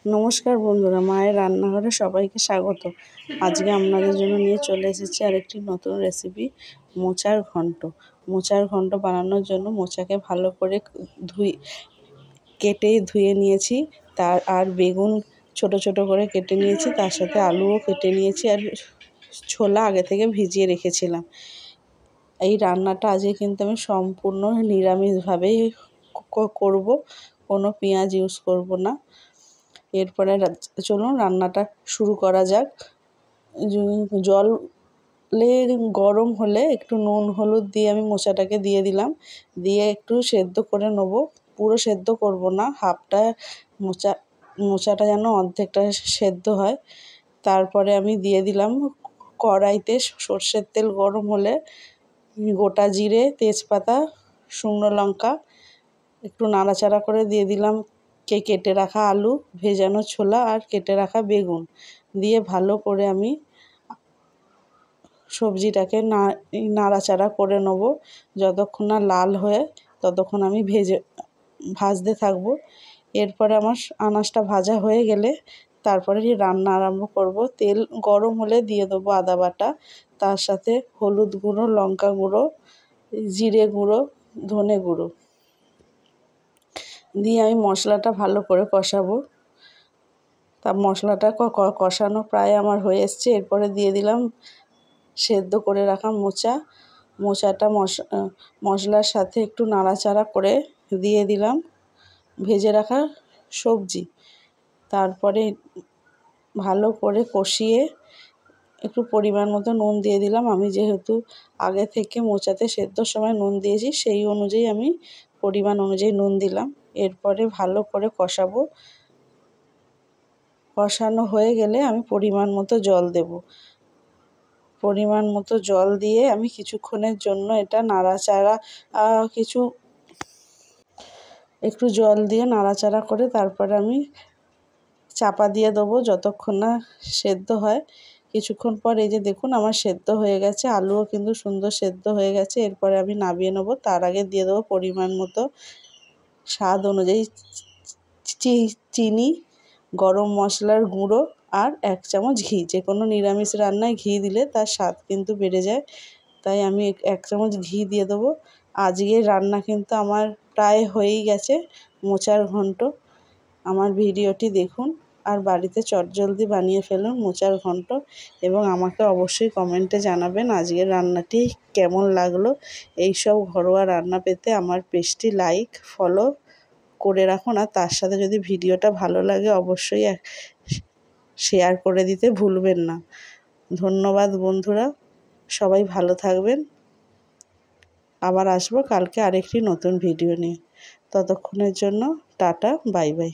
নমস্কার বন্ধুরা, মায়ের রান্নাঘরে সবাইকে স্বাগত। আজকে আপনাদের জন্য নিয়ে চলে এসেছি আরেকটি নতুন রেসিপি, মোচার ঘন্ট। মোচার ঘন্ট বানানোর জন্য মোচাকে ভালো করে কেটে ধুয়ে নিয়েছি। আর বেগুন ছোট ছোট করে কেটে নিয়েছি, তার সাথে আলুও কেটে নিয়েছি, আর ছোলা আগে থেকে ভিজিয়ে রেখেছিলাম। এই রান্নাটা আজকে কিন্তু আমি সম্পূর্ণ নিরামিষভাবেই করব, কোনো পেঁয়াজ ইউজ করব না। এরপরে চলুন রান্নাটা শুরু করা যাক। জলে গরম হলে একটু নুন হলুদ দিয়ে আমি মোচাটাকে দিয়ে দিলাম, দিয়ে একটু সেদ্ধ করে নেব। পুরো সেদ্ধ করব না, হাফটা মোচাটা যেন অর্ধেকটা সেদ্ধ হয়। তারপরে আমি দিয়ে দিলাম কড়াইতে সর্ষের তেল গরম হলে গোটা জিরে, তেজপাতা, শুকনো লঙ্কা একটু নাড়াচাড়া করে দিয়ে দিলাম কেটে রাখা আলু, ভেজানো ছোলা আর কেটে রাখা বেগুন দিয়ে ভালো করে আমি সবজিটাকে নাড়াচাড়া করে নেব। যতক্ষণ না লাল হয়ে ততক্ষণ আমি ভাজতে থাকবো। এরপরে আমার আনাজটা ভাজা হয়ে গেলে তারপরে রান্না আরম্ভ করব। তেল গরম হলে দিয়ে দেবো আদা বাটা, তার সাথে হলুদ গুঁড়ো, লঙ্কা গুঁড়ো, জিরে গুঁড়ো, ধনে গুঁড়ো দিয়ে আমি মশলাটা ভালো করে কষাবো। তা মশলাটা কষানো প্রায় আমার হয়ে এসছে। এরপরে দিয়ে দিলাম সেদ্ধ করে রাখা মোচাটা মশলার সাথে একটু নাড়াচাড়া করে দিয়ে দিলাম ভেজে রাখা সবজি। তারপরে ভালো করে কষিয়ে একটু পরিমাণ মতো নুন দিয়ে দিলাম। আমি যেহেতু আগে থেকে মোচাতে সেদ্ধর সময় নুন দিয়েছি, সেই অনুযায়ী আমি পরিমাণ অনুযায়ী নুন দিলাম। এরপরে ভালো করে কষানো হয়ে গেলে আমি পরিমাণ মতো জল দেব। পরিমাণ মতো জল দিয়ে আমি কিছুক্ষণের জন্য এটা নাড়াচাড়া একটু জল দিয়ে নাড়াচাড়া করে তারপরে আমি চাপা দিয়ে দেবো যতক্ষণ না সেদ্ধ হয়। কিছুক্ষণ পর এই যে দেখুন আমার সেদ্ধ হয়ে গেছে, আলুও কিন্তু সুন্দর সেদ্ধ হয়ে গেছে। এরপরে আমি নামিয়ে নেবো। তার আগে দিয়ে দেবো পরিমাণ মতো স্বাদ অনুযায়ী চিনি, গরম মশলার গুঁড়ো আর 1 চামচ ঘি। যে কোনো নিরামিষ রান্নায় ঘি দিলে তার স্বাদ কিন্তু বেড়ে যায়, তাই আমি 1 চামচ ঘি দিয়ে দেবো। আজকের রান্না কিন্তু আমার প্রায় হয়েই গেছে, মোচার ঘন্ট। আমার ভিডিওটি দেখুন আর বাড়িতে চটজলদি বানিয়ে ফেলুন মোচার ঘন্ট, এবং আমাকে অবশ্যই কমেন্টে জানাবেন আজকের রান্নাটি কেমন লাগলো। এইসব ঘরোয়া রান্না পেতে আমার পেজটি লাইক, ফলো করে রাখুন, আর তার সাথে যদি ভিডিওটা ভালো লাগে অবশ্যই শেয়ার করে দিতে ভুলবেন না। ধন্যবাদ বন্ধুরা, সবাই ভালো থাকবেন। আবার আসবো কালকে আরেকটি নতুন ভিডিও নিয়ে। ততক্ষণের জন্য টাটা, বাই বাই।